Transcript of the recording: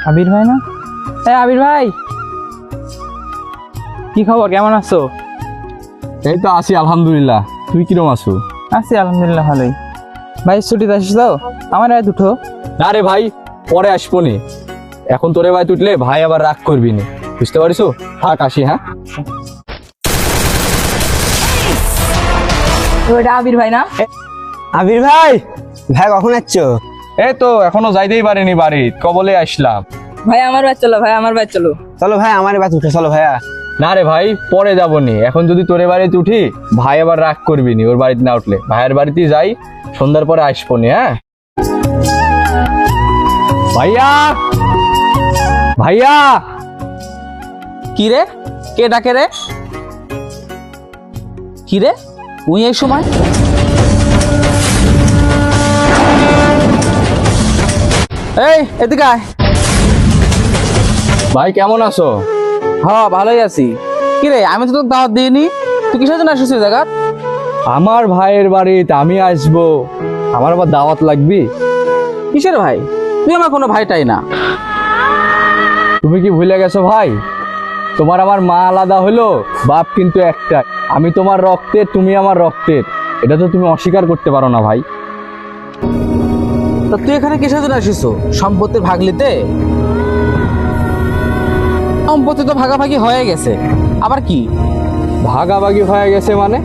আবির ভাই না? আবির ভাই, কি খবর, কেমন আছো? এই তো আছি আলহামদুলিল্লাহ। তুই কিরম আছো? আছি আলহামদুলিল্লাহ ভালোই। ভাই ছুটিতে আসিস তো? আমার রায় দুটো। না রে ভাই, পরে আসবো নি। এখন তোরে ভাই তুটলে ভাই আবার রাগ করবি নি, বুঝতে পারিস? থাক, আসি। হ্যাঁ, তো এটা আবির ভাই না? আবির ভাই, ভাই কখন আসছো? এই তো এখনো যাইতেই পারিনি বাড়ি, কবলে আসলাম। ভাই আমার বাড়ি চলো, ভাই আমার বাড়ি চলো। চলো ভাই, আমার বাস উঠে চলো ভাইয়া। না রে ভাই, পরে যাবো নি। এখন যদি তোরে বাড়িতে উঠি, ভাই আবার রাগ করবি নি। ওর বাড়িতে না উঠলে ভাইয়ের বাড়িতেই যাই, সন্ধ্যার পরে আসবো নি। হ্যাঁ ভাইয়া, ভাইয়া। কি রে, কে ডাকে রে? কি রে উই এই সময়? এই এদিকে আয়। ভাই কেমন আছো? হ্যাঁ ভালোই আছি। কি রে, আমি তো তোকে দাওয়াত দিইনি, তুই কিসের জন্য আসছিস এই জায়গা? আমার ভাইয়ের বাড়িতে আমি আসবো, আমার আবার দাওয়াত লাগবি? কিসের ভাই? তুই আমার কোনো ভাইটাই না। তুমি কি ভুলে গেছো ভাই? তোমার আমার মা আলাদা হলো, বাপ কিন্তু একটা। আমি তোমার রক্তের, তুমি আমার রক্তের, এটা তো তুমি অস্বীকার করতে পারো না ভাই। তা তুই এখানে কিসের জন্য আসিস? সম্পত্তির ভাগ নিতে? সম্পত্তি তো ভাগাভাগি হয়ে গেছে, আবার কি? ভাগাভাগি হয়ে গেছে মানে?